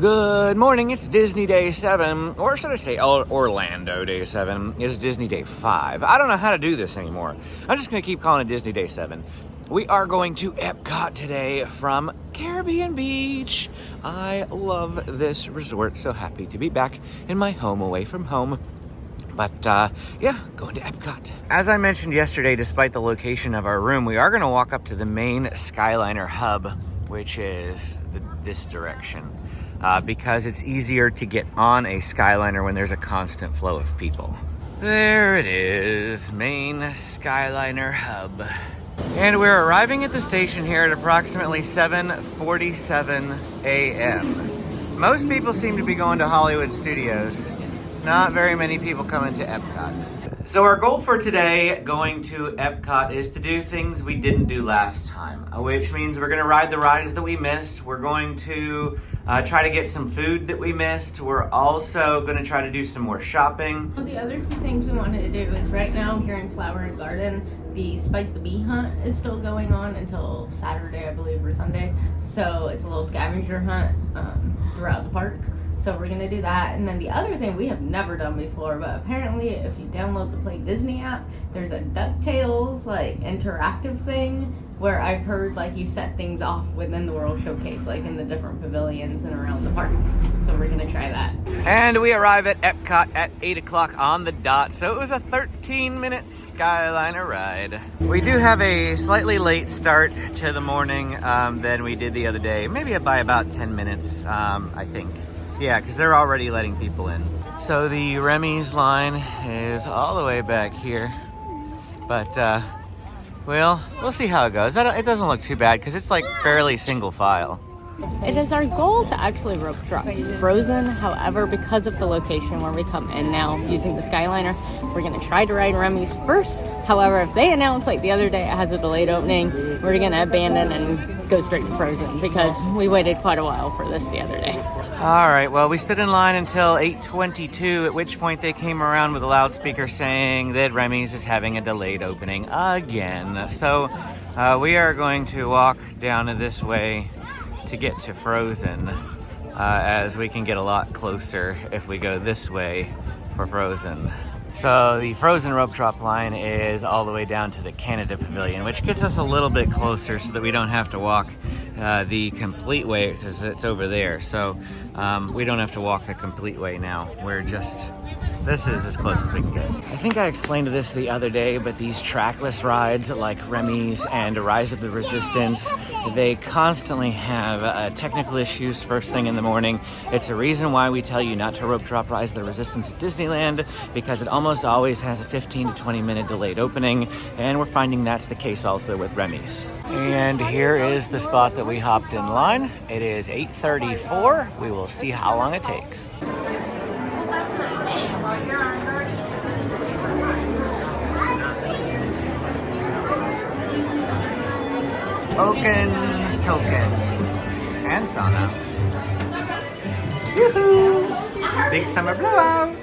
Good morning, it's Disney Day 7, or should I say Orlando Day 7. It's Disney Day 5. I don't know how to do this anymore. I'm just going to keep calling it Disney Day 7. We are going to EPCOT today from Caribbean Beach. I love this resort, so happy to be back in my home away from home. But yeah, going to EPCOT. As I mentioned yesterday, despite the location of our room, we are going to walk up to the main Skyliner hub, which is this direction. Because it's easier to get on a Skyliner when there's a constant flow of people. There it is, main Skyliner hub. And we're arriving at the station here at approximately 7:47 a.m. Most people seem to be going to Hollywood Studios. Not very many people coming to EPCOT. So our goal for today going to EPCOT is to do things we didn't do last time, which means we're going to ride the rides that we missed. We're going to try to get some food that we missed. We're also going to try to do some more shopping. Well, the other two things we wanted to do is right now here in Flower and Garden, the Spike the Bee hunt is still going on until Saturday, I believe, or Sunday. So it's a little scavenger hunt throughout the park. So we're gonna do that. And then the other thing we have never done before, but apparently if you download the Play Disney app, there's a DuckTales like interactive thing where I've heard like you set things off within the World Showcase, like in the different pavilions and around the park. So we're gonna try that. And we arrive at EPCOT at 8 o'clock on the dot. So it was a 13-minute Skyliner ride. We do have a slightly late start to the morning than we did the other day. Maybe by about 10 minutes, I think. Yeah, because they're already letting people in. So the Remy's line is all the way back here. But, well, we'll see how it goes. It doesn't look too bad because it's like fairly single file. It is our goal to actually rope drop Frozen. However, because of the location where we come in now using the Skyliner, we're going to try to ride Remy's first. However, if they announce like the other day it has a delayed opening, we're going to abandon and go straight to Frozen because we waited quite a while for this the other day. All right, well, we stood in line until 8:22, at which point they came around with a loudspeaker saying that Remy's is having a delayed opening again. So we are going to walk down this way to get to Frozen, as we can get a lot closer if we go this way for Frozen. So the Frozen rope drop line is all the way down to the Canada Pavilion, which gets us a little bit closer so that we don't have to walk the complete way because it's over there. So we don't have to walk the complete way now. This is as close as we can get. I think I explained this the other day, but these trackless rides like Remy's and Rise of the Resistance, they constantly have technical issues first thing in the morning. It's a reason why we tell you not to rope drop Rise of the Resistance at Disneyland, because it almost always has a 15 to 20 minute delayed opening, and we're finding that's the case also with Remy's. And here is the spot that we hopped in line. It is 8:34. We will see how long it takes. Oaken's Tokens and sauna. Yoo-hoo! Big summer blowout.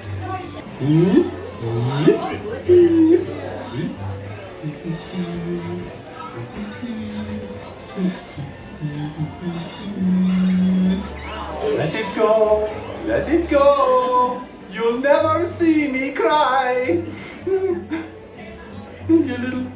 Let it go, let it go. You'll never see me cry. You little.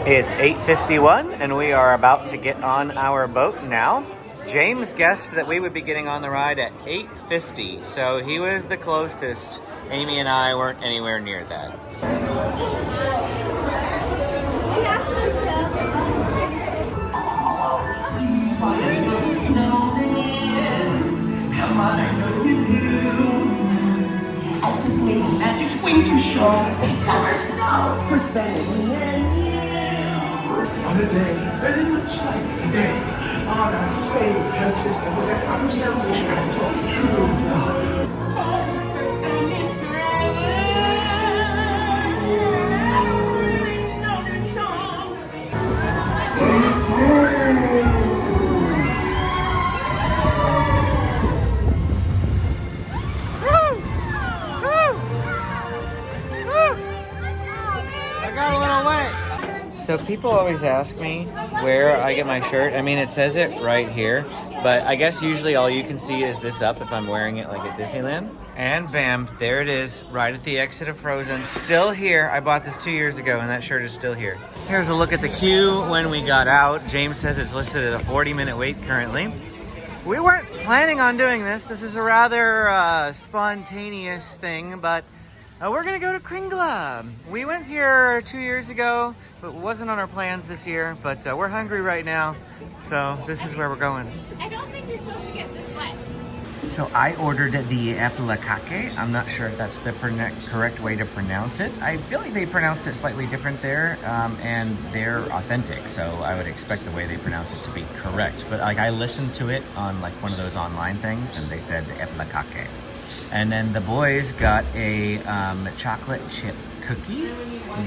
It's 8:51 and we are about to get on our boat now. James guessed that we would be getting on the ride at 8:50, so he was the closest. Amy and I weren't anywhere near that. Come on, I know you do. As is waiting magic winter show, it's summer snow for spending. On a day very much like today, on our saved her sister with an unselfish act of true love. So people always ask me where I get my shirt. I mean, it says it right here, but I guess usually all you can see is this up if I'm wearing it like at Disneyland. And bam, there it is, right at the exit of Frozen. Still here. I bought this 2 years ago, and that shirt is still here. Here's a look at the queue when we got out. James says it's listed at a 40-minute wait currently. We weren't planning on doing this. This is a rather spontaneous thing, but we're gonna go to Kringla. We went here 2 years ago, but it wasn't on our plans this year, but we're hungry right now, so this is where we're going. I don't think you're supposed to get this wet. So I ordered the EPCOT. I'm not sure if that's the correct way to pronounce it. I feel like they pronounced it slightly different there, and they're authentic, so I would expect the way they pronounce it to be correct. But like I listened to it on like one of those online things, and they said EPCOT. And then the boys got a chocolate chip cookie.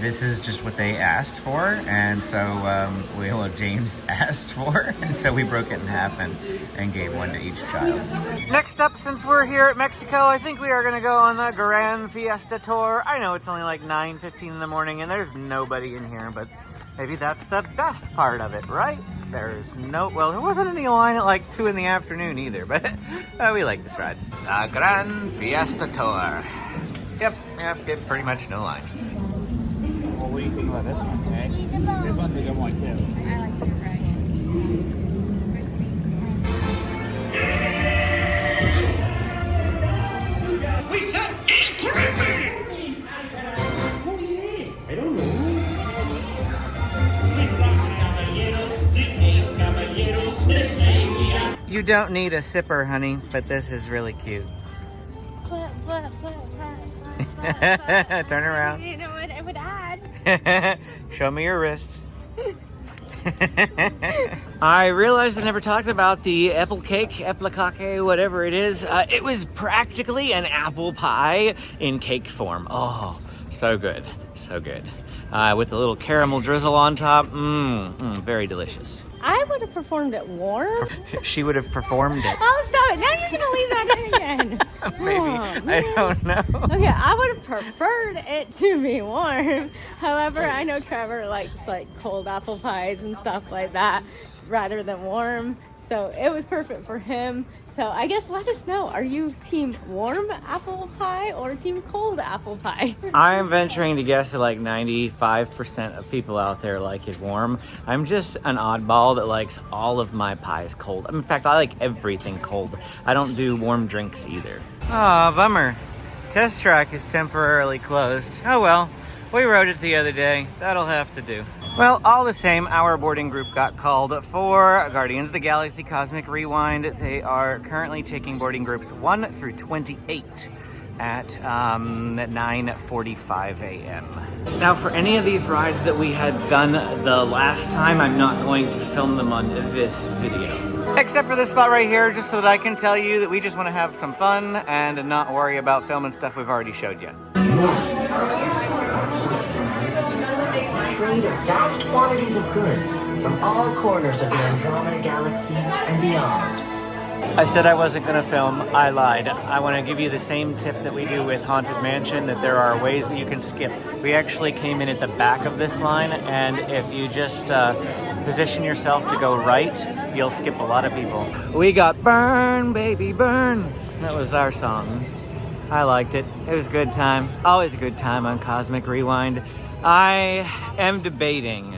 This is just what they asked for, and so James asked for, and so we broke it in half and gave one to each child. Next up, since we're here at Mexico, I think we are gonna go on the Grand Fiesta Tour. I know it's only like 9:15 in the morning and there's nobody in here, but maybe that's the best part of it, right? There's no, well, there wasn't any line at like 2 in the afternoon either, but we like this ride. The Grand Fiesta Tour. Yep, pretty much no line. Well, what do you think about this one, eh? This one's a good one, too. I like this ride. We should enter. Who he is? I don't know. You don't need a sipper, honey, but this is really cute. Turn around. You know what I would add? Show me your wrist. I realized I never talked about the apple cake, EPCOT, whatever it is. It was practically an apple pie in cake form. Oh, so good, so good. With a little caramel drizzle on top. Very delicious. I would have performed it warm. She would have performed it. Oh, stop it. Now you're going to leave that in again. Maybe. I don't know. Okay, I would have preferred it to be warm. However, I know Trevor likes like cold apple pies and stuff like that rather than warm. So it was perfect for him. So I guess let us know. Are you team warm apple pie or team cold apple pie? I'm venturing to guess that like 95% of people out there like it warm. I'm just an oddball that likes all of my pies cold. In fact, I like everything cold. I don't do warm drinks either. Aw, bummer. Test track is temporarily closed. Oh well, we rode it the other day. That'll have to do. Well, all the same, our boarding group got called for Guardians of the Galaxy Cosmic Rewind. They are currently taking boarding groups 1 through 28 at 9:45 a.m. Now, for any of these rides that we had done the last time, I'm not going to film them on this video. Except for this spot right here, just so that I can tell you that we just want to have some fun and not worry about filming stuff we've already showed you. Trade of vast quantities of goods from all corners of the Andromeda Galaxy and beyond. I said I wasn't going to film. I lied. I want to give you the same tip that we do with Haunted Mansion, that there are ways that you can skip. We actually came in at the back of this line, and if you just position yourself to go right, you'll skip a lot of people. We got Burn, Baby Burn. That was our song. I liked it. It was a good time. Always a good time on Cosmic Rewind. I am debating,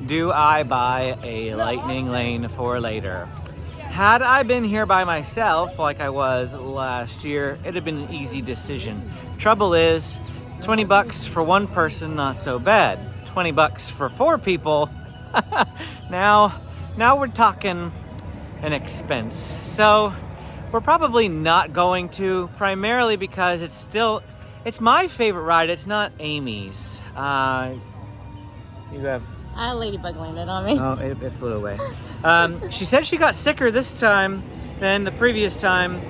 do I buy a Lightning Lane for later? Had I been here by myself like I was last year, it'd have been an easy decision. Trouble is, 20 bucks for one person, not so bad. 20 bucks for 4 people, now we're talking an expense. So we're probably not going to, primarily because it's my favorite ride. It's not Amy's. You have... Ladybug landed on me. Oh, it flew away. She said she got sicker this time than the previous time,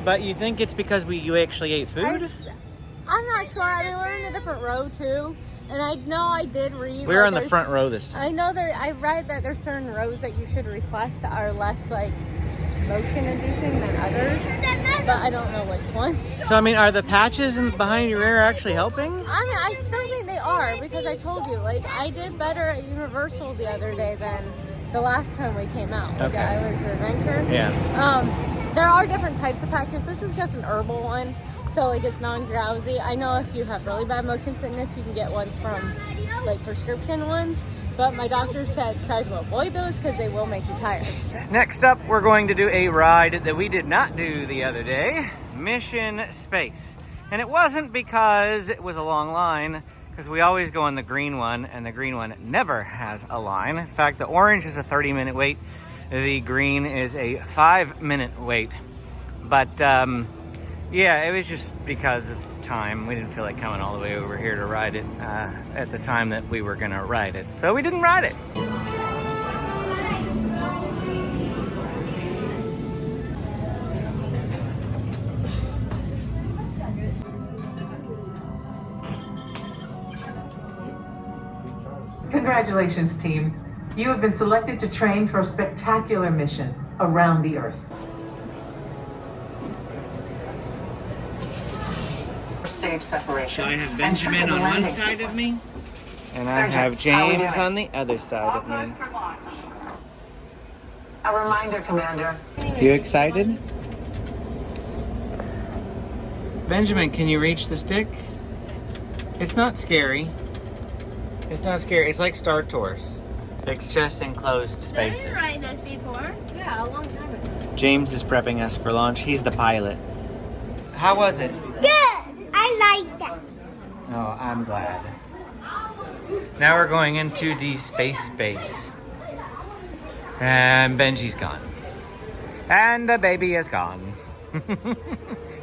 but you think it's because you actually ate food? I'm not sure. I mean, we're in a different row too, and I know I did read. We're on the front row this time. I know I read that there's certain rows that you should request that are less like motion-inducing than others, but I don't know which ones. So I mean, are the patches behind your ear actually helping? I mean, I still think they are, because I told you, like, I did better at Universal the other day than the last time we came out, like Okay. the Islands of Adventure. Yeah. There are different types of patches. This is just an herbal one, so like it's non-drowsy. I know if you have really bad motion sickness, you can get ones from like prescription ones, but my doctor said try to avoid those because they will make you tired. Next up, we're going to do a ride that we did not do the other day, Mission Space. And it wasn't because it was a long line, because we always go on the green one, and the green one never has a line. In fact, the orange is a 30-minute wait. The green is a 5-minute wait. But yeah, it was just because of time. We didn't feel like coming all the way over here to ride it at the time that we were gonna ride it. So we didn't ride it. Congratulations, team. You have been selected to train for a spectacular mission around the Earth. Stage separation. So I have Benjamin on one side of me, and I have James on the other side of me. A reminder, Commander. You excited? Benjamin, can you reach the stick? It's not scary. It's not scary. It's like Star Tours. It's just enclosed spaces. Have you ridden this before? Yeah, a long time ago. James is prepping us for launch. He's the pilot. How was it? Good. I like that. Oh, I'm glad. Now we're going into the space base. And Benji's gone. And the baby is gone.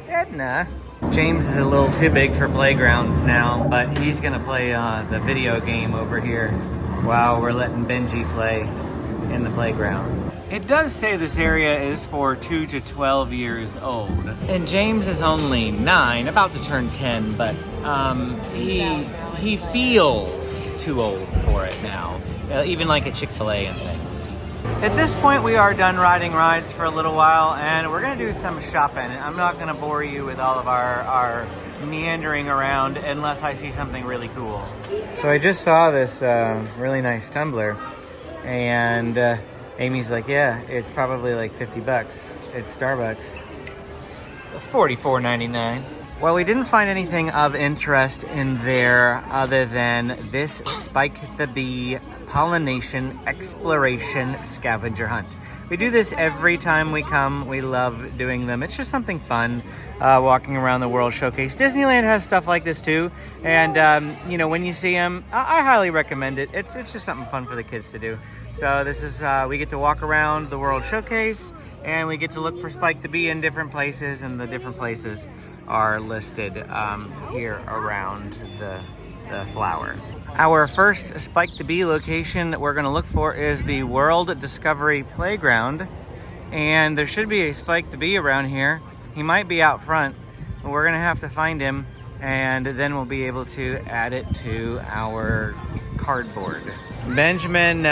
Edna. James is a little too big for playgrounds now, but he's gonna play the video game over here while we're letting Benji play in the playground. It does say this area is for 2 to 12 years old. And James is only 9, about to turn 10, but he feels too old for it now. Even like at Chick-fil-A and things. At this point, we are done riding rides for a little while, and we're gonna do some shopping. I'm not gonna bore you with all of our meandering around unless I see something really cool. So I just saw this really nice tumbler, and Amy's like, yeah, it's probably like 50 bucks. It's Starbucks. $44.99. Well, we didn't find anything of interest in there other than this Spike the Bee pollination exploration scavenger hunt. We do this every time we come. We love doing them. It's just something fun, walking around the World Showcase. Disneyland has stuff like this too, and you know, when you see them, I highly recommend it. It's just something fun for the kids to do. So this is we get to walk around the World Showcase, and we get to look for Spike the Bee in different places, and the different places are listed here around the flower. Our first Spike the Bee location that we're going to look for is the World Discovery Playground, and there should be a Spike the Bee around here. He might be out front, but we're going to have to find him, and then we'll be able to add it to our cardboard. Benjamin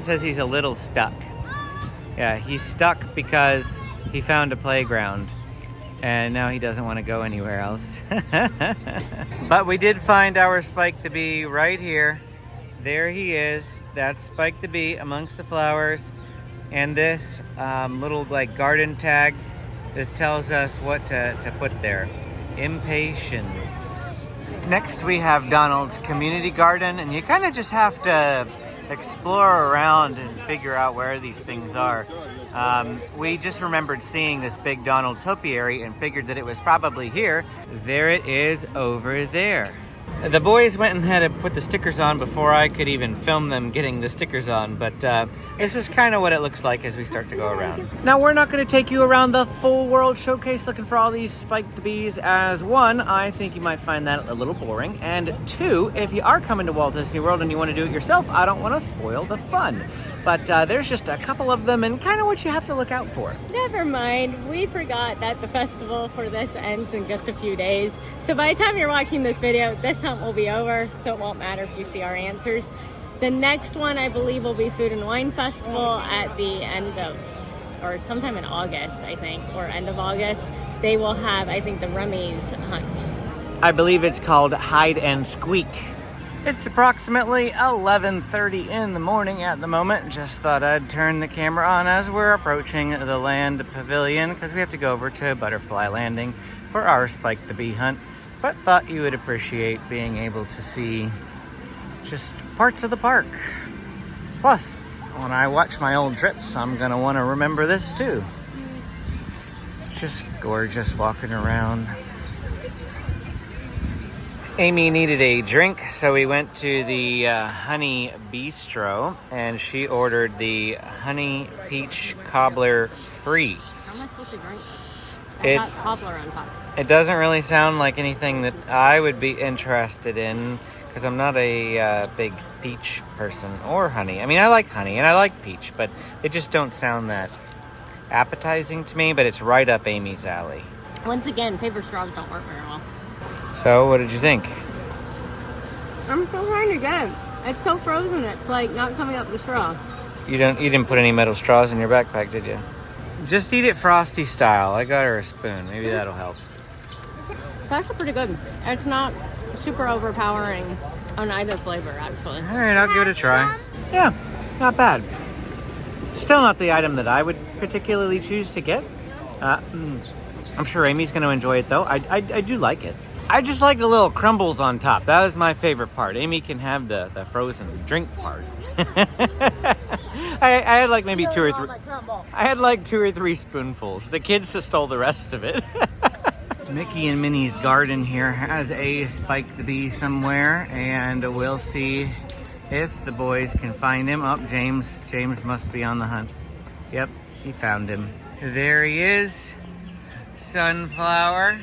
says he's a little stuck. Yeah, he's stuck because he found a playground, and now he doesn't want to go anywhere else. But we did find our Spike the Bee right here. There he is. That's Spike the Bee amongst the flowers. And this little like garden tag, this tells us what to put there. Impatience. Next we have Donald's Community Garden, and you kind of just have to explore around and figure out where these things are. We just remembered seeing this big Donald topiary and figured that it was probably here. There it is over there. The boys went and had to put the stickers on before I could even film them getting the stickers on, but this is kind of what it looks like as we start to go around. Now, we're not going to take you around the full World Showcase looking for all these Spike the Bees, as one, I think you might find that a little boring, and two, if you are coming to Walt Disney World and you want to do it yourself, I don't want to spoil the fun. But there's just a couple of them and kind of what you have to look out for. Never mind, we forgot that the festival for this ends in just a few days. So by the time you're watching this video, this hunt will be over, so it won't matter if you see our answers. The next one, I believe, will be Food and Wine Festival at the end of, or sometime in August, I think, or end of August. They will have, I think, the Rummies hunt. I believe it's called Hide and Squeak. It's approximately 11:30 in the morning at the moment. Just thought I'd turn the camera on as we're approaching the land pavilion because we have to go over to Butterfly Landing for our Spike the Bee hunt. But thought you would appreciate being able to see just parts of the park. Plus, when I watch my old trips, I'm gonna want to remember this too. Just gorgeous walking around. Amy needed a drink, so we went to the Honey Bistro, and she ordered the Honey Peach Cobbler Freeze. How am I supposed to drink this? It- It's got cobbler on top. It doesn't really sound like anything that I would be interested in, because I'm not a big peach person, or honey. I mean, I like honey, and I like peach, but they just don't sound that appetizing to me, but it's right up Amy's alley. Once again, paper straws don't work very well. So, what did you think? I'm still trying to get it. It's so frozen, it's like not coming up the straw. You didn't put any metal straws in your backpack, did you? Just eat it Frosty style. I got her a spoon. Maybe that'll help. It's actually pretty good. It's not super overpowering on either flavor, actually. All right, I'll give it a try. Yeah, not bad. Still not the item that I would particularly choose to get. I'm sure Amy's going to enjoy it, though. I do like it. I just like the little crumbles on top. That was my favorite part. Amy can have the frozen drink part. I had like maybe two or three. I had like 2 or 3 spoonfuls. The kids just stole the rest of it. Mickey and Minnie's garden here has a Spike the Bee somewhere, and we'll see if the boys can find him. Oh, James must be on the hunt. Yep, he found him. There he is. Sunflower.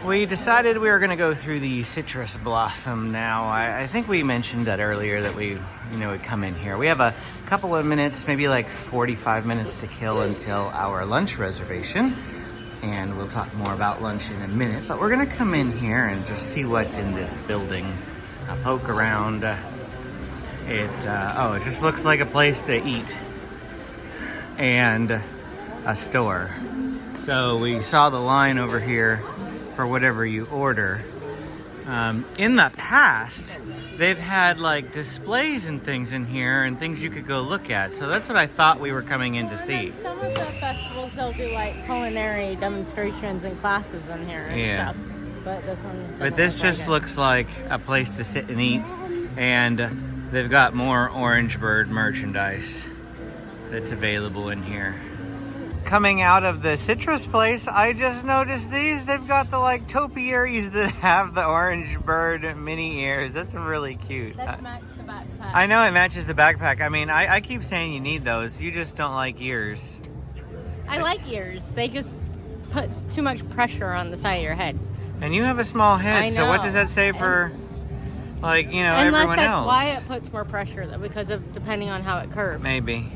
We decided we were going to go through the citrus blossom now. I think we mentioned that earlier that we would come in here. We have a couple of minutes, maybe like 45 minutes to kill until our lunch reservation. And we'll talk more about lunch in a minute. But we're going to come in here and just see what's in this building. I'll poke around. It just looks like a place to eat and a store. So we saw the line over here for whatever you order. In the past, they've had like displays and things in here and things you could go look at. So that's what I thought we were coming in to see. Some of the festivals, they'll do like culinary demonstrations and classes in here and stuff. But this one. But this just looks like a place to sit and eat. And they've got more Orange Bird merchandise that's available in here. Coming out of the citrus place, I just noticed these. They've got the like topiaries that have the Orange Bird mini ears. That's really cute. That matches the backpack. I know it matches the backpack. I mean, I keep saying you need those. You just don't like ears. I like ears. They just put too much pressure on the side of your head. And you have a small head, I so what know. does that say for, like, Unless everyone that's else? why it puts more pressure, though, because of depending on how it curves. Maybe.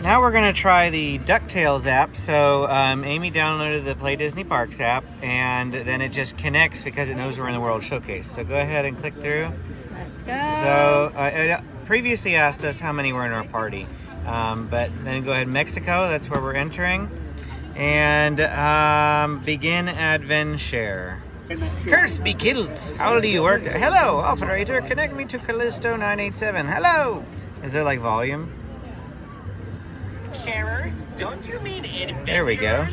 Now we're going to try the DuckTales app. So Amy downloaded the Play Disney Parks app, and then it just connects because it knows we're in the World Showcase. So go ahead and click through. Let's go. So it previously asked us how many were in our party. But then go ahead, Mexico, that's where we're entering. And begin adventure. Curse be killed. How do you work? Hello, operator. Connect me to Callisto 987. Hello. Is there like volume? Sharers? Don't you mean adventurers? There we go.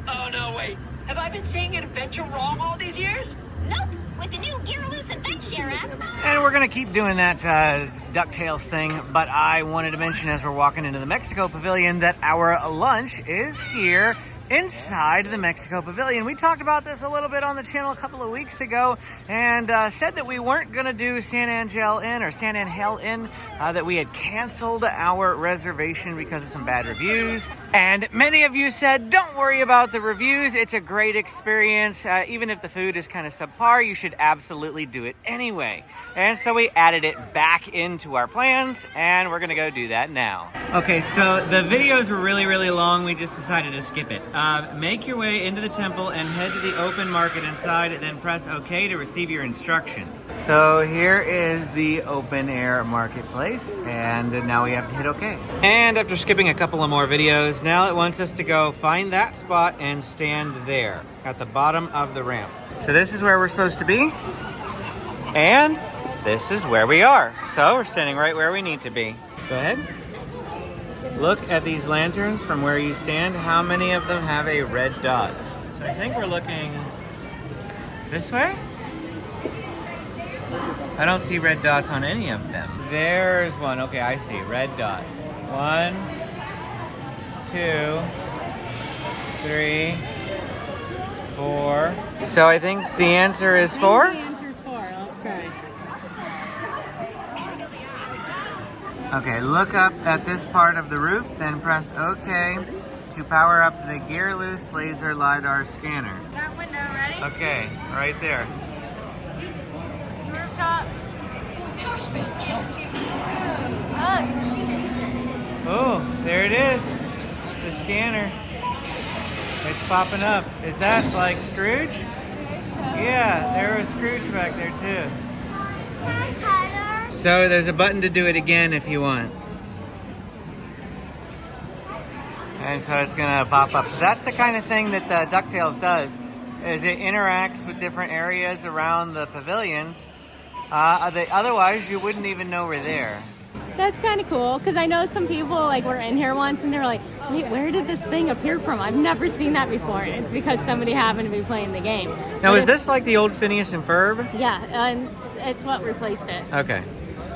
Oh, no, wait. Have I been saying adventure wrong all these years? Nope. With the new Gear Loose Adventure app. And we're going to keep doing that DuckTales thing, but I wanted to mention as we're walking into the Mexico Pavilion that our lunch is here inside the Mexico Pavilion. We talked about this a little bit on the channel a couple of weeks ago and said that we weren't going to do San Angel Inn or San Angel Inn, that we had canceled our reservation because of some bad reviews. And many of you said, don't worry about the reviews. It's a great experience. Even if the food is kind of subpar, you should absolutely do it anyway. And so we added it back into our plans, and we're going to go do that now. Okay, so the videos were really, really long. We just decided to skip it. Make your way into the temple and head to the open market inside, and then press OK to receive your instructions. So here is the open air marketplace, and now we have to hit OK. And after skipping a couple of more videos, now it wants us to go find that spot and stand there at the bottom of the ramp. So this is where we're supposed to be. And this is where we are. So we're standing right where we need to be. Go ahead. Look at these lanterns from where you stand. How many of them have a red dot? So I think we're looking this way. I don't see red dots on any of them. There's one. Okay, I see. Red dot. 1, 2, 3, 4. So I think the answer is 4? The answer is 4. Let's try. Okay, look up at this part of the roof, then press OK to power up the gear loose laser LiDAR scanner. That window, ready? Okay, right there. Rooftop. Oh, there it is. The scanner. It's popping up. Is that like Scrooge? Yeah, there was Scrooge back there too. So there's a button to do it again if you want. And so it's gonna pop up. So that's the kind of thing that DuckTales does, is it interacts with different areas around the pavilions. Otherwise you wouldn't even know we're there. That's kind of cool, because I know some people like were in here once and they were like, wait, where did this thing appear from? I've never seen that before. And it's because somebody happened to be playing the game. Now, is this like the old Phineas and Ferb? Yeah, and it's what replaced it. Okay.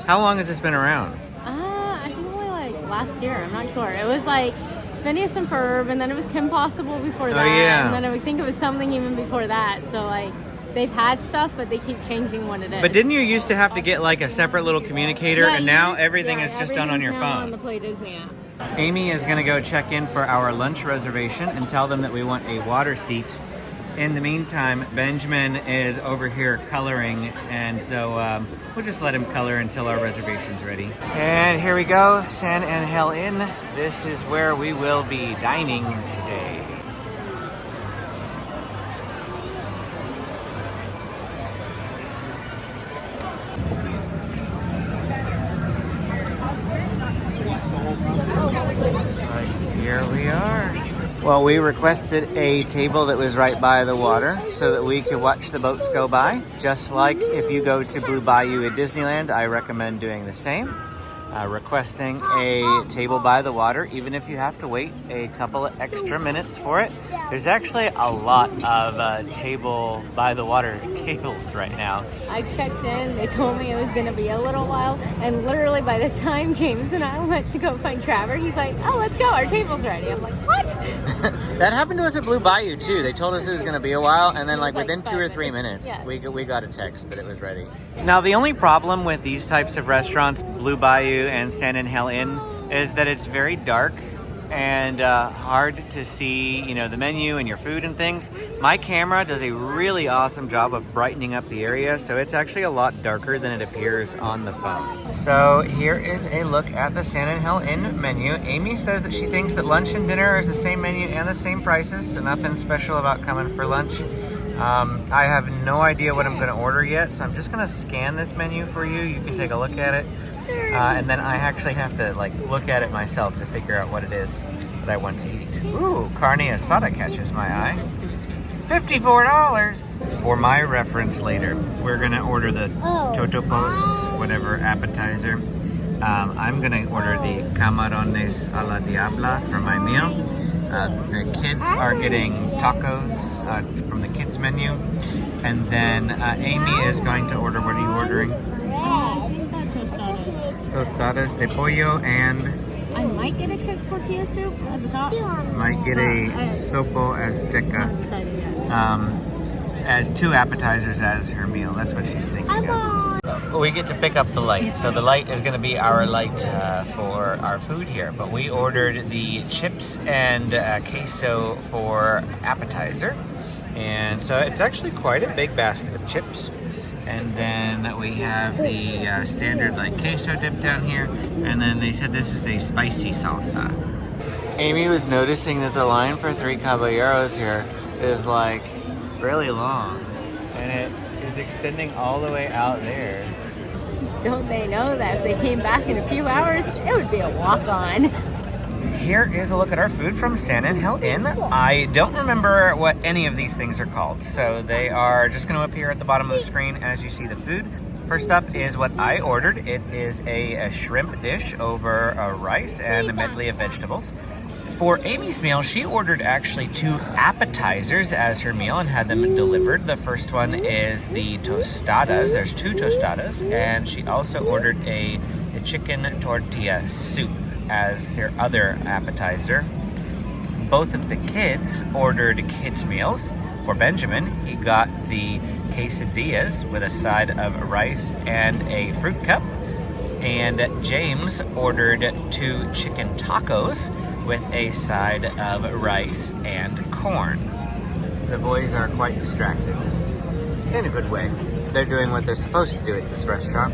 How long has this been around? I think only like last year. I'm not sure. It was like Phineas and Ferb, and then it was Kim Possible before that. Yeah. And then I think it was something even before that. So like, they've had stuff, but they keep changing what it is. But didn't you used to have to get like a separate little communicator, Yeah, and now everything is just done on your everything's now phone? on the Play Disney app. Amy is going to go check in for our lunch reservation and tell them that we want a water seat. In the meantime, Benjamin is over here coloring, and so we'll just let him color until our reservation's ready. And here we go, San Angel Inn. This is where we will be dining today. Here we are. Well, we requested a table that was right by the water so that we could watch the boats go by. Just like if you go to Blue Bayou at Disneyland, I recommend doing the same. Requesting a table by the water, even if you have to wait a couple of extra minutes for it. There's actually a lot of table by the water tables right now. I checked in, they told me it was going to be a little while, and literally by the time James and I went to go find Trevor, he's like, oh, let's go, our table's ready. I'm like, what? That happened to us at Blue Bayou too. They told us it was going to be a while, and then like like within 2 or 3 minutes. minutes, Yeah. we got a text that it was ready. Now the only problem with these types of restaurants, Blue Bayou and San Angel Inn, is that it's very dark and hard to see, you know, the menu and your food and things. My camera does a really awesome job of brightening up the area, so it's actually a lot darker than it appears on the phone. So here is a look at the San Angel Inn menu. Amy says that she thinks that lunch and dinner is the same menu and the same prices, so nothing special about coming for lunch. I have no idea what I'm going to order yet, so I'm just going to scan this menu for you. You can take a look at it. And then I actually have to like look at it myself to figure out what it is that I want to eat. Ooh, carne asada catches my eye. $54. For my reference later, we're gonna order the totopos, whatever appetizer. I'm gonna order the camarones a la diabla for my meal. The kids are getting tacos from the kids menu. And then Amy is going to order, what are you ordering? Tostadas de pollo, and I might get a tortilla soup at the top. might get a sopo azteca Excited yet. as 2 appetizers as her meal. That's what she's thinking of. We get to pick up the light, so the light is going to be our light for our food here. But we ordered the chips and queso for appetizer, and so it's actually quite a big basket of chips. And then we have the standard like queso dip down here. And then they said this is a spicy salsa. Amy was noticing that the line for 3 caballeros here is like really long. And it is extending all the way out there. Don't they know that if they came back in a few hours, it would be a walk-on. Here is a look at our food from San Angel Inn. I don't remember what any of these things are called, so they are just going to appear at the bottom of the screen as you see the food. First up is what I ordered. It is a shrimp dish over rice and a medley of vegetables. For Amy's meal, she ordered actually 2 appetizers as her meal and had them delivered. The first one is the tostadas. There's 2 tostadas. And she also ordered a chicken tortilla soup as her other appetizer. Both of the kids ordered kids' meals. For Benjamin, he got the quesadillas with a side of rice and a fruit cup. And James ordered 2 chicken tacos with a side of rice and corn. The boys are quite distracted, in a good way. They're doing what they're supposed to do at this restaurant,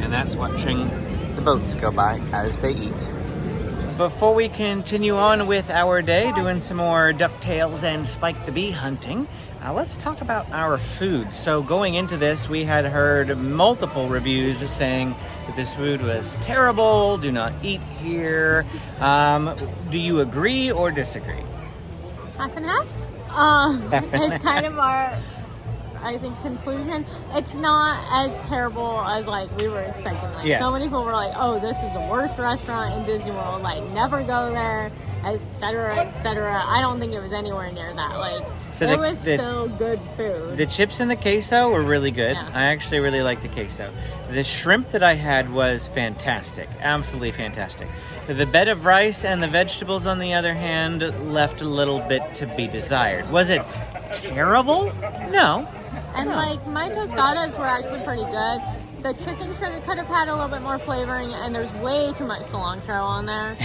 and that's watching the boats go by as they eat. Before we continue on with our day, doing some more DuckTales and Spike the Bee hunting, let's talk about our food. So going into this, we had heard multiple reviews saying that this food was terrible, do not eat here. Do you agree or disagree? Half and half. It's kind of our, I think, conclusion. It's not as terrible as like we were expecting. Like Yes. so many people were like, "Oh, this is the worst restaurant in Disney World. Like, never go there," etc., etc. I don't think it was anywhere near that. Like, So it was still good food. The chips and the queso were really good. Yeah. I actually really liked the queso. The shrimp that I had was fantastic. Absolutely fantastic. The bed of rice and the vegetables, on the other hand, left a little bit to be desired. Was it terrible? No. And like my tostadas were actually pretty good. The chicken could have had a little bit more flavoring, and there's way too much cilantro on there.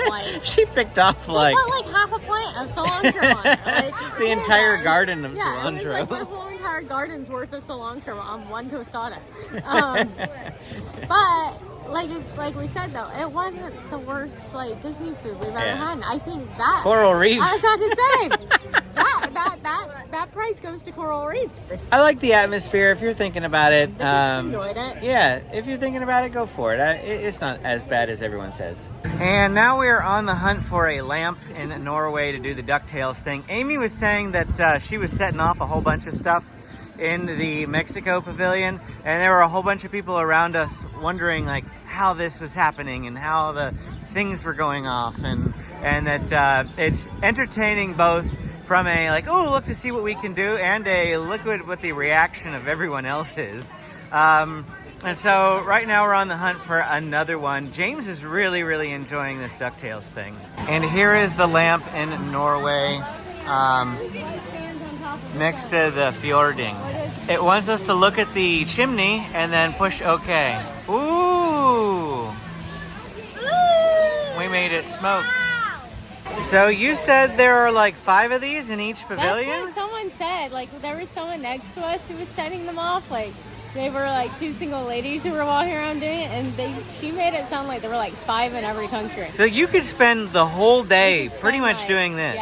Like She picked off they like put like half a plant of cilantro on it. Like, the entire garden of yeah, cilantro. it was like my whole entire garden's worth of cilantro on one tostada. But like we said though, it wasn't the worst like Disney food we've ever had. And I think that Coral Reef. I was about to say that price goes to Coral Reef. I like the atmosphere. If you're thinking about it, The kids enjoyed it. yeah, if you're thinking about it, go for it. It's not as bad as everyone says. And now we are on the hunt for a lamp in Norway to do the DuckTales thing. Amy was saying that she was setting off a whole bunch of stuff in the Mexico Pavilion, and there were a whole bunch of people around us wondering like how this was happening and how the things were going off, and that it's entertaining both from a like, oh, look to see what we can do, and a look at what the reaction of everyone else is. And so right now we're on the hunt for another one. James is really, really enjoying this DuckTales thing. And here is the lamp in Norway, next to the fjording. It wants us to look at the chimney and then push OK. Ooh! We made it smoke. So you said there are like 5 of these in each pavilion? That's what someone said. Like, there was someone next to us who was setting them off. Like, they were like 2 single ladies who were walking around doing it, and she made it sound like there were like 5 in every country. So you could spend the whole day pretty much like, doing this.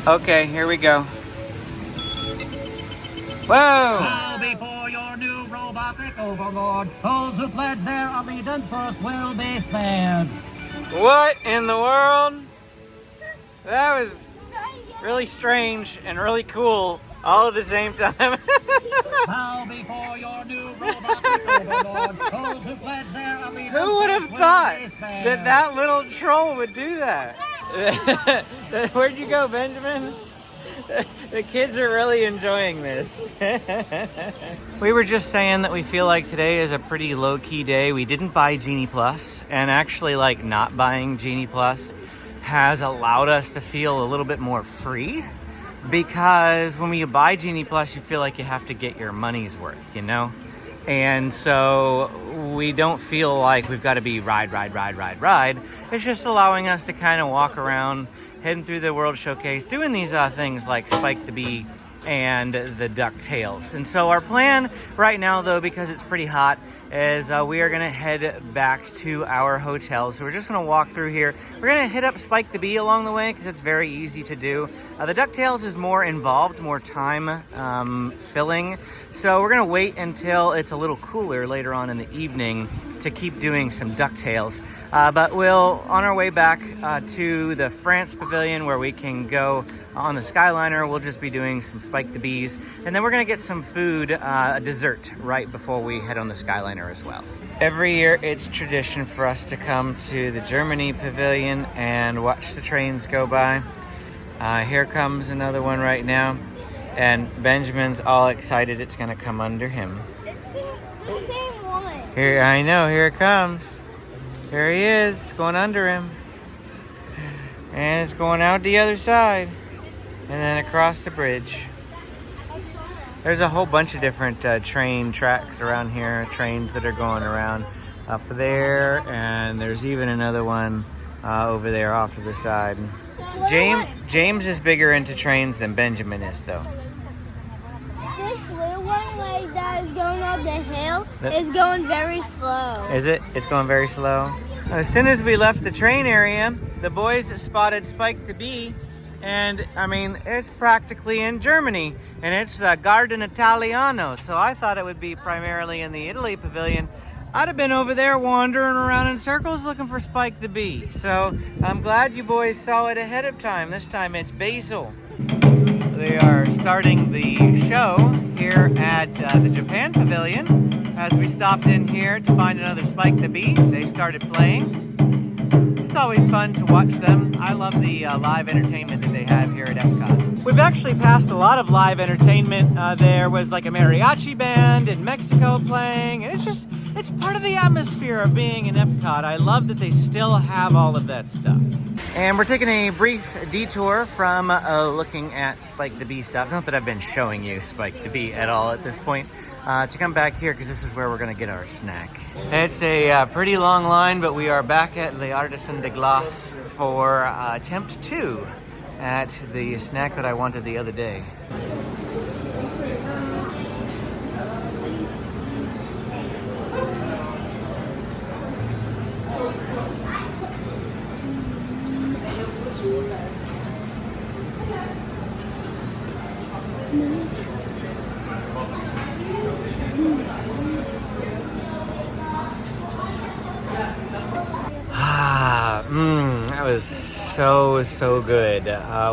Yeah. Okay, here we go. Whoa! Bow before your new robotic overlord. Those who pledge their allegiance first will be spared. What in the world? That was really strange and really cool all at the same time. Bow before your new robotic overlord. Those who pledge their allegiance Who would have first will thought be spared. that that little troll would do that? Where'd you go, Benjamin? The kids are really enjoying this. We were just saying that we feel like today is a pretty low-key day. We didn't buy Genie Plus, and actually like not buying Genie Plus has allowed us to feel a little bit more free, because when you buy Genie Plus, you feel like you have to get your money's worth, you know? And so we don't feel like we've got to be ride. It's just allowing us to kind of walk around, heading through the World Showcase, doing these things like Spike the Bee and the DuckTales. And so our plan right now, though, because it's pretty hot, is we are going to head back to our hotel. So we're just going to walk through here. We're going to hit up Spike the Bee along the way because it's very easy to do. The DuckTales is more involved, more time filling. So we're going to wait until it's a little cooler later on in the evening to keep doing some DuckTales. But we'll, on our way back to the France Pavilion where we can go on the Skyliner, we'll just be doing some Spike Spike the Bees, and then we're gonna get some food, a dessert, right before we head on the Skyliner as well. Every year, it's tradition for us to come to the Germany Pavilion and watch the trains go by. Here comes another one right now, and Benjamin's all excited it's gonna come under him. It's the same one. Here, I know, here it comes. Here he is, it's going under him. And it's going out the other side. And then across the bridge. There's a whole bunch of different train tracks around here, trains that are going around up there, and there's even another one over there off to the side. James is bigger into trains than Benjamin is, though. This blue one, like that, is going up the hill. It's going very slow. Is it? It's going very slow. As soon as we left the train area, the boys spotted Spike the Bee. And I mean, it's practically in Germany, and it's the Garden Italiano. So I thought it would be primarily in the Italy Pavilion. I'd have been over there wandering around in circles looking for Spike the Bee. So I'm glad you boys saw it ahead of time. This time it's Basil. They are starting the show here at the Japan Pavilion. As we stopped in here to find another Spike the Bee, they started playing. It's always fun to watch them. I love the live entertainment that they have here at EPCOT. We've actually passed a lot of live entertainment. There was like a mariachi band in Mexico playing, and it's part of the atmosphere of being in EPCOT. I love that they still have all of that stuff. And we're taking a brief detour from looking at Spike the Bee stuff. Not that I've been showing you Spike the Bee at all at this point. To come back here because this is where we're going to get our snack. It's a pretty long line, but we are back at Le Artisan de Glace for attempt 2 at the snack that I wanted the other day. That was so good.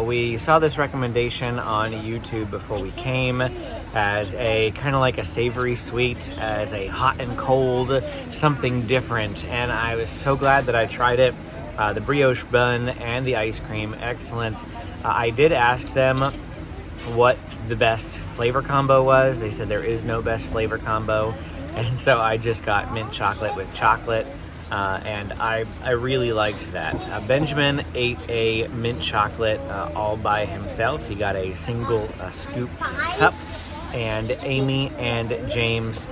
We saw this recommendation on YouTube before we came as a kind of like a savory sweet, as a hot and cold, something different. And I was so glad that I tried it. The brioche bun and the ice cream, excellent. I did ask them what the best flavor combo was. They said there is no best flavor combo. And so I just got mint chocolate with chocolate. And I really liked that. Benjamin ate a mint chocolate all by himself. He got a single scoop cup. And Amy and James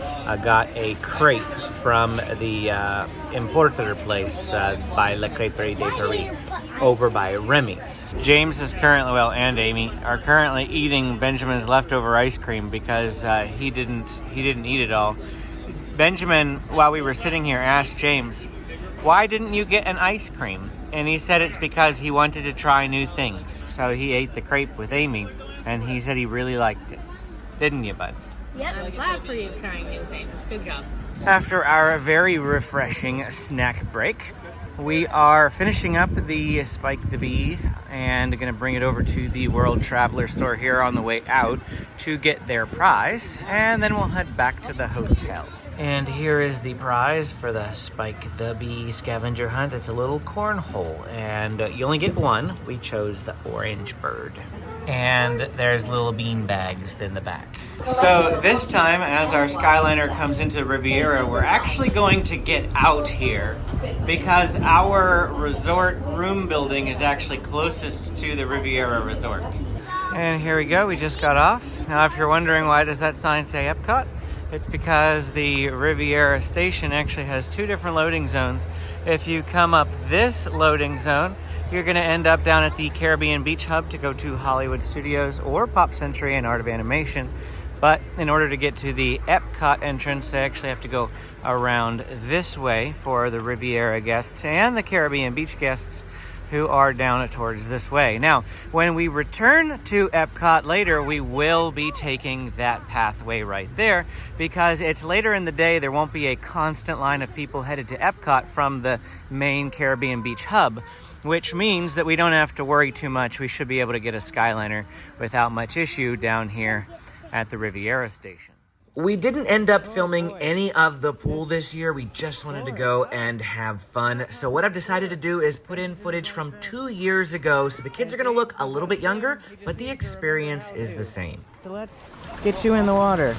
got a crepe from the importer place by La Crêperie de Paris over by Remy's. James is currently, and Amy are currently eating Benjamin's leftover ice cream because he didn't eat it all. Benjamin, while we were sitting here, asked James, "Why didn't you get an ice cream?" And he said it's because he wanted to try new things. So he ate the crepe with Amy, and he said he really liked it. Didn't you, bud? Yep. I'm glad for you trying new things. Good job. After our very refreshing snack break, we are finishing up the Spike the Bee and going to bring it over to the World Traveler store here on the way out to get their prize, and then we'll head back to the hotel. And here is the prize for the Spike the Bee scavenger hunt. It's a little cornhole, and you only get one. We chose the orange bird. And there's little bean bags in the back. So this time, as our Skyliner comes into Riviera, we're actually going to get out here because our resort room building is actually closest to the Riviera Resort. And here we go, we just got off. Now if you're wondering why does that sign say EPCOT, it's because the Riviera station actually has two different loading zones. If you come up this loading zone, you're going to end up down at the Caribbean Beach Hub to go to Hollywood Studios or Pop Century and Art of Animation. But in order to get to the EPCOT entrance, they actually have to go around this way for the Riviera guests and the Caribbean Beach guests who are down towards this way. Now, when we return to EPCOT later, we will be taking that pathway right there because it's later in the day. There won't be a constant line of people headed to EPCOT from the main Caribbean Beach hub, which means that we don't have to worry too much. We should be able to get a Skyliner without much issue down here at the Riviera station. We didn't end up filming any of the pool this year. We just wanted to go and have fun. So what I've decided to do is put in footage from 2 years ago. So the kids are gonna look a little bit younger, but the experience is the same. So let's get you in the water.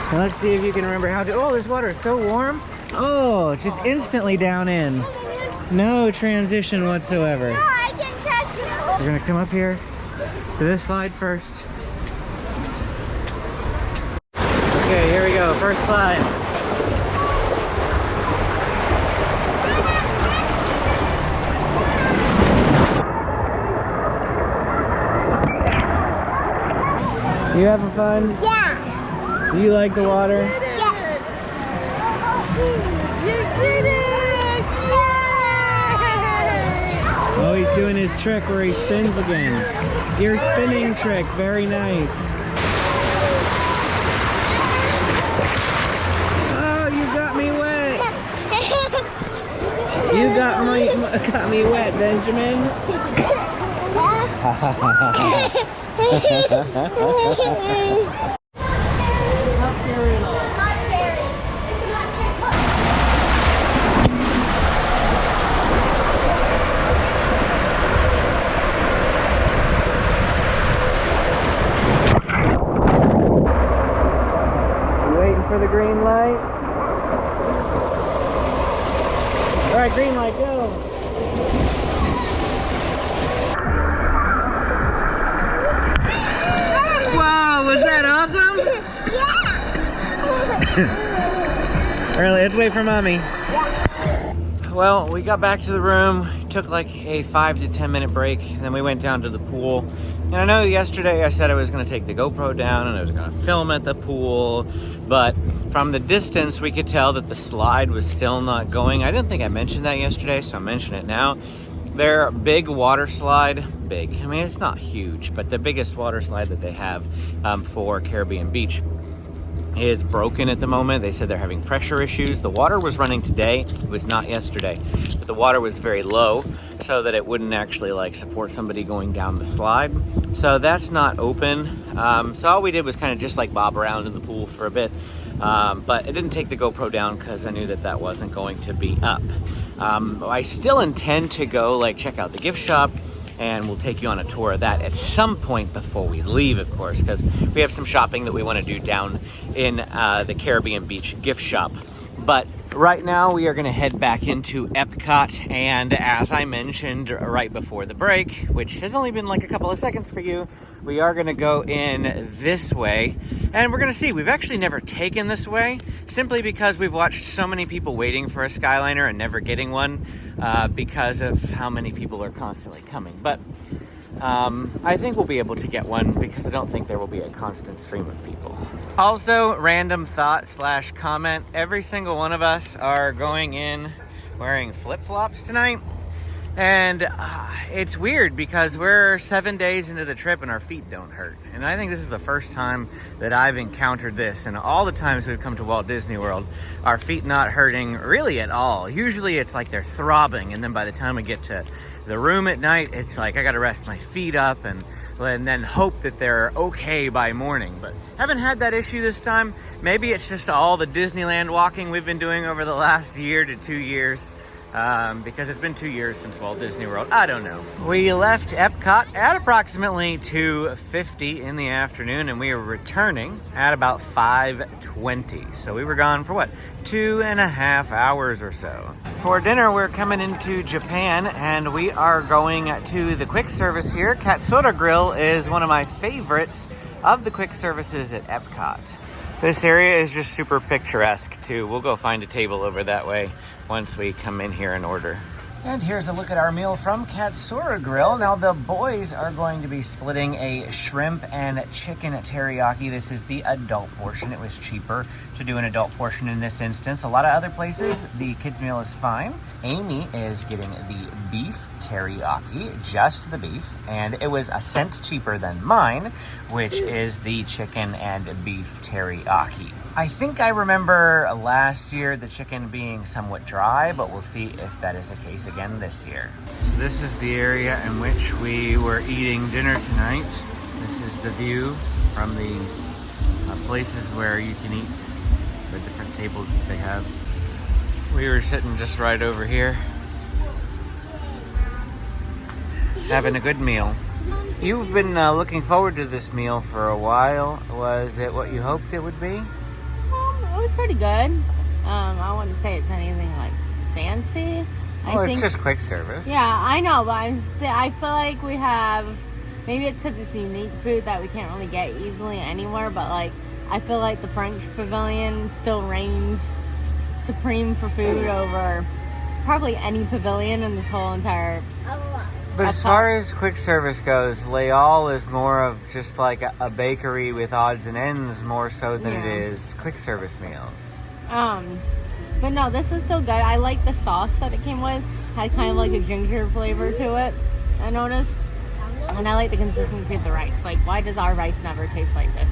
And let's see if you can remember how to, oh, this water is so warm. Oh, just instantly down in. No transition whatsoever. No, I can trust you. We're gonna come up here to this slide first. Okay, here we go, first slide. You having fun? Yeah. Do you like the water? Yes. You did it! Yay! Oh, he's doing his trick where he spins again. Your spinning trick, very nice. You got me wet, Benjamin. You waiting for the green light? All right, green light, go. Wow, was that awesome? Yeah. Really, let's wait for mommy. Yeah. Well, we got back to the room, took like a 5 to 10 minute break, and then we went down to the pool. And I know yesterday I said I was gonna take the GoPro down and I was gonna film at the pool, but from the distance we could tell that the slide was still not going. I didn't think I mentioned that yesterday, so I'll mention it now. Their big water slide, big, I mean it's not huge, but the biggest water slide that they have for Caribbean Beach is broken at the moment. They said they're having pressure issues. The water was running today, it was not yesterday, but the water was very low so that it wouldn't actually like support somebody going down the slide. So that's not open. So all we did was kind of just like bob around in the pool for a bit. But it didn't take the GoPro down because I knew that that wasn't going to be up. I still intend to go like check out the gift shop, and we'll take you on a tour of that at some point before we leave, of course, because we have some shopping that we want to do down in the Caribbean Beach gift shop. But right now we are going to head back into EPCOT, and as I mentioned right before the break, which has only been like a couple of seconds for you, we are going to go in this way, and we're going to see. We've actually never taken this way, simply because we've watched so many people waiting for a Skyliner and never getting one because of how many people are constantly coming. But I think we'll be able to get one because I don't think there will be a constant stream of people. Also, random thought slash comment, every single one of us are going in wearing flip-flops tonight. And it's weird because we're 7 days into the trip and our feet don't hurt. And I think this is the first time that I've encountered this. And all the times we've come to Walt Disney World, our feet not hurting really at all. Usually it's like they're throbbing, and then by the time we get to the room at night, it's like I gotta rest my feet up and then hope that they're okay by morning. But haven't had that issue this time. Maybe it's just all the Disneyland walking we've been doing over the last year to 2 years. Because it's been 2 years since Walt Disney World. I don't know. We left EPCOT at approximately 2:50 in the afternoon, and we are returning at about 5:20. So we were gone for what? 2.5 hours or so. For dinner, we're coming into Japan, and we are going to the quick service here. Katsura Grill is one of my favorites of the quick services at EPCOT. This area is just super picturesque too. We'll go find a table over that way once we come in here and order. And here's a look at our meal from Katsura Grill. Now the boys are going to be splitting a shrimp and chicken teriyaki. This is the adult portion. It was cheaper to do an adult portion in this instance. A lot of other places, the kids meal is fine. Amy is getting the beef teriyaki, just the beef, and it was a cent cheaper than mine, which is the chicken and beef teriyaki. I think I remember last year the chicken being somewhat dry, but we'll see if that is the case again this year. So this is the area in which we were eating dinner tonight. This is the view from the places where you can eat, the different tables that they have. We were sitting just right over here, having a good meal. You've been looking forward to this meal for a while. Was it what you hoped it would be? It was pretty good. I wouldn't say it's anything like fancy. Well, it's just quick service. Yeah, I know, but I feel like we have, maybe it's because it's unique food that we can't really get easily anywhere, but like, I feel like the French Pavilion still reigns supreme for food over probably any pavilion in this whole entire. But as far as quick service goes, Leal is more of just like a bakery with odds and ends more so than it is quick service meals. But no, this was still good. I like the sauce that it came with. Had kind of like a ginger flavor to it, I noticed. And I like the consistency of the rice. Like, why does our rice never taste like this?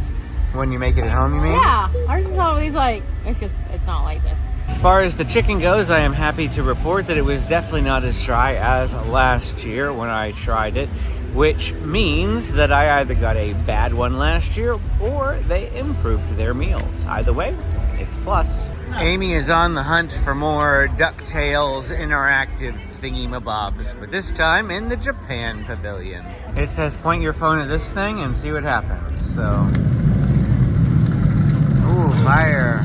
When you make it at home, you mean? Yeah, ours is always like, it's not like this. As far as the chicken goes, I am happy to report that it was definitely not as dry as last year when I tried it, which means that I either got a bad one last year or they improved their meals. Either way, it's plus. Amy is on the hunt for more DuckTales interactive thingy-mabobs, but this time in the Japan Pavilion. It says point your phone at this thing and see what happens, so... Ooh, fire.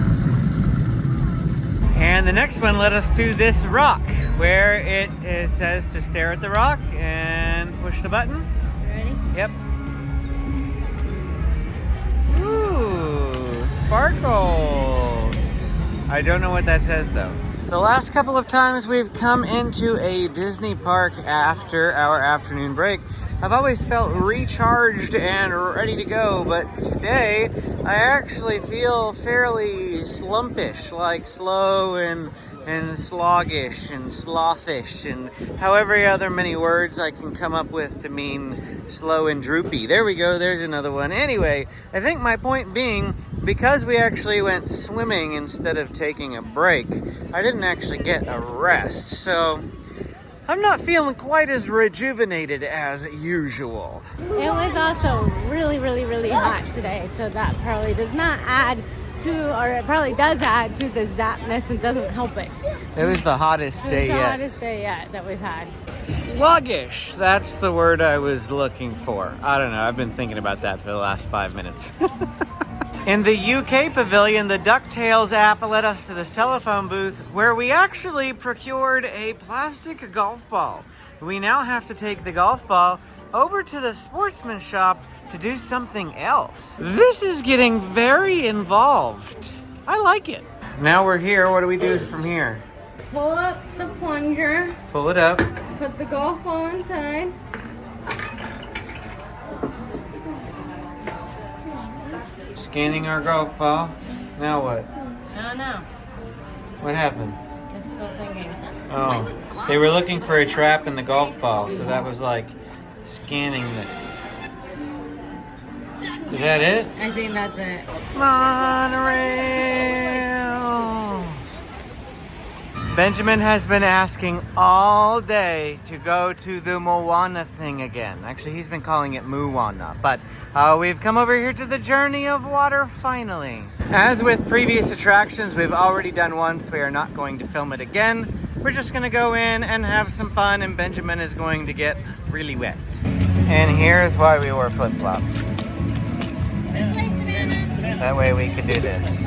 And the next one led us to this rock, where it says to stare at the rock and push the button. You ready? Yep. Ooh, sparkles. I don't know what that says though. The last couple of times we've come into a Disney park after our afternoon break, I've always felt recharged and ready to go, but today I actually feel fairly slumpish, like slow and sloggish and slothish and however other many words I can come up with to mean slow and droopy. There we go, there's another one. Anyway, I think my point being, because we actually went swimming instead of taking a break, I didn't actually get a rest, so I'm not feeling quite as rejuvenated as usual. It was also really, really, really hot today, so that probably does not add to, or it probably does add to the zapness and doesn't help it. It was the hottest day yet. It was the hottest day yet that we've had. Sluggish, that's the word I was looking for. I don't know, I've been thinking about that for the last 5 minutes. In the UK Pavilion, the DuckTales app led us to the telephone booth where we actually procured a plastic golf ball. We now have to take the golf ball over to the sportsman shop to do something else. This is getting very involved. I like it. Now we're here, what do we do from here? Pull up the plunger. Pull it up. Put the golf ball inside. Scanning our golf ball. Now what? I don't know. What happened? It's still thinking. Oh, they were looking for a trap in the golf ball, so that was like scanning the... Is that it? I think that's it. Monorail! Benjamin has been asking all day to go to the Moana thing again. Actually, he's been calling it Moana, but we've come over here to the Journey of Water finally. As with previous attractions we've already done once, we are not going to film it again. We're just gonna go in and have some fun, and Benjamin is going to get really wet. And here's why we wore flip-flops. That way we could do this.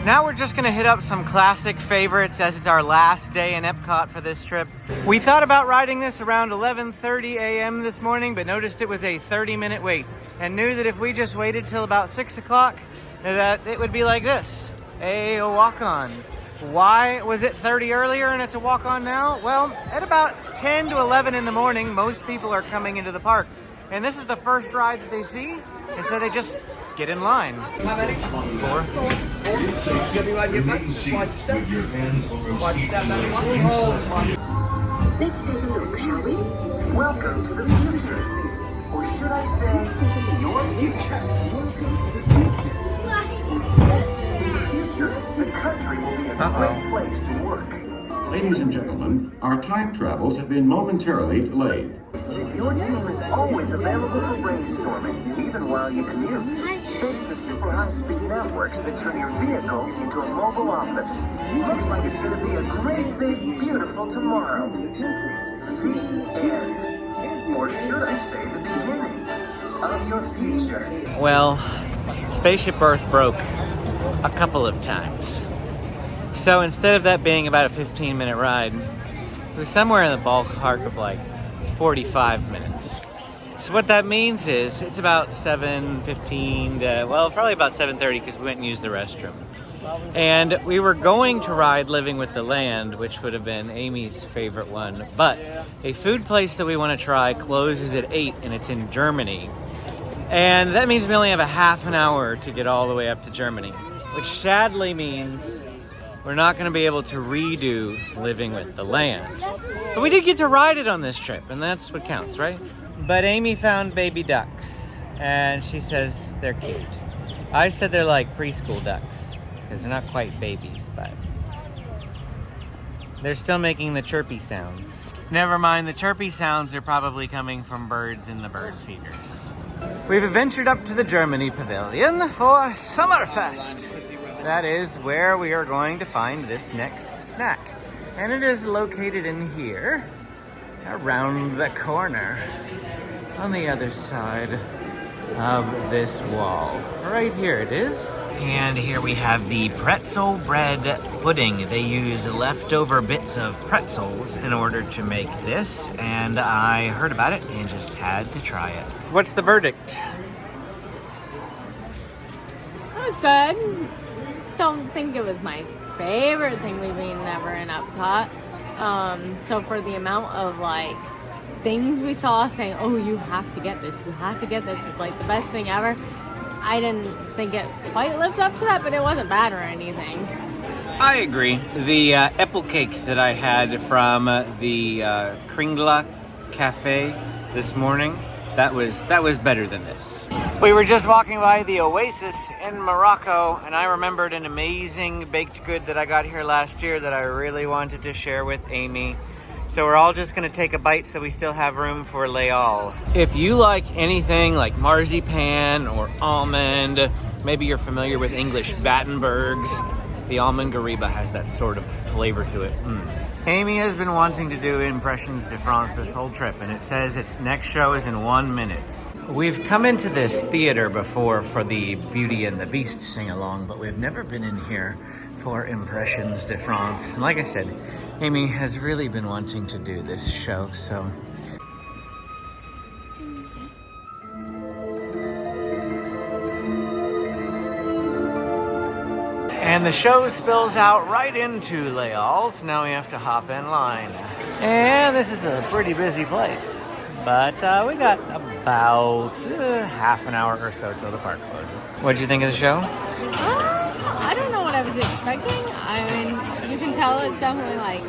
Now we're just gonna hit up some classic favorites as it's our last day in EPCOT for this trip. We thought about riding this around 11:30 a.m. this morning, but noticed it was a 30-minute wait and knew that if we just waited till about 6 o'clock, that it would be like this, a walk-on. Why was it 30 earlier and it's a walk-on now? Well, at about 10 to 11 in the morning, most people are coming into the park. And this is the first ride that they see, and so they just get in line. 4. Let's take a look, shall we? Welcome to the future. Or should I say, your future? In the future, the country will be a great place to work. Ladies and gentlemen, our time travels have been momentarily delayed. Your team is always available for brainstorming, even while you commute. Thanks to super high-speed networks that turn your vehicle into a mobile office. Looks like it's going to be a great, big, beautiful tomorrow. The end. Or should I say the beginning of your future. Well, Spaceship Earth broke a couple of times. So instead of that being about a 15-minute ride, it was somewhere in the ballpark of like 45 minutes. So what that means is it's about 7:15 to, well, probably about 7:30 because we went and used the restroom. And we were going to ride Living with the Land, which would have been Amy's favorite one. But a food place that we want to try closes at 8 and it's in Germany. And that means we only have a half an hour to get all the way up to Germany, which sadly means we're not going to be able to redo Living with the Land. But we did get to ride it on this trip, and that's what counts, right? But Amy found baby ducks, and she says they're cute. I said they're like preschool ducks, because they're not quite babies, but they're still making the chirpy sounds. Never mind, the chirpy sounds are probably coming from birds in the bird feeders. We've adventured up to the Germany Pavilion for Summerfest. That is where we are going to find this next snack. And it is located in here, around the corner, on the other side of this wall. Right here it is. And here we have the pretzel bread pudding. They use leftover bits of pretzels in order to make this, and I heard about it and just had to try it. So what's the verdict? It was good. Don't think it was my favorite thing we've eaten ever in EPCOT. So for the amount of like things we saw saying, oh, you have to get this, you have to get this, it's like the best thing ever. I didn't think it quite lived up to that, but it wasn't bad or anything. I agree. The apple cake that I had from the Kringla Cafe this morning, that was better than this. We were just walking by the Oasis in Morocco, and I remembered an amazing baked good that I got here last year that I really wanted to share with Amy. So we're all just going to take a bite so we still have room for Leal. If you like anything like marzipan or almond, maybe you're familiar with English Battenbergs, the almond gariba has that sort of flavor to it. Amy has been wanting to do Impressions de France this whole trip, and it says its next show is in 1 minute. We've come into this theater before for the Beauty and the Beast sing-along, but we've never been in here for Impressions de France. And like I said, Amy has really been wanting to do this show, so... And the show spills out right into Leal, so now we have to hop in line. And this is a pretty busy place. But we got about half an hour or so till the park closes. What did you think of the show? I don't know what I was expecting. I mean, you can tell it's definitely like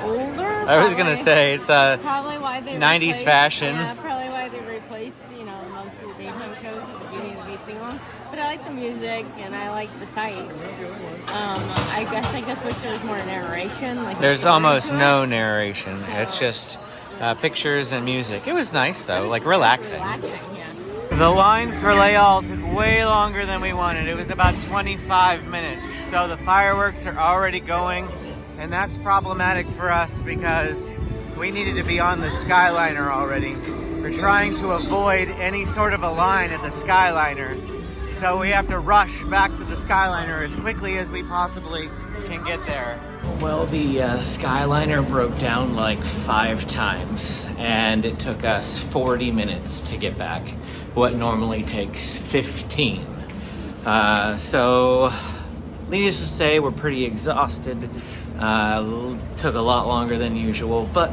older. I was gonna say it's probably why they 90s replaced, fashion. Yeah, probably why they replaced, most of the daytime shows with the Beauty and the Beast sing-along. But I like the music and I like the sights. I guess wish there was more narration. Like there's almost no narration. It's just pictures and music. It was nice though, like relaxing. The line for Leal took way longer than we wanted. It was about 25 minutes. So the fireworks are already going, and that's problematic for us because we needed to be on the Skyliner already. We're trying to avoid any sort of a line at the Skyliner. So we have to rush back to the Skyliner as quickly as we possibly can get there. Well, the Skyliner broke down like 5 times, and it took us 40 minutes to get back. What normally takes 15. So, needless to say, we're pretty exhausted. Took a lot longer than usual, but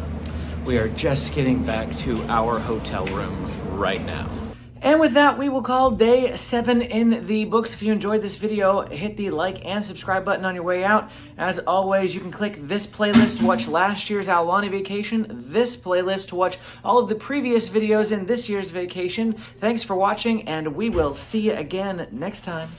we are just getting back to our hotel room right now. And with that, we will call day 7 in the books. If you enjoyed this video, hit the like and subscribe button on your way out. As always, you can click this playlist to watch last year's Aulani vacation, this playlist to watch all of the previous videos in this year's vacation. Thanks for watching, and we will see you again next time.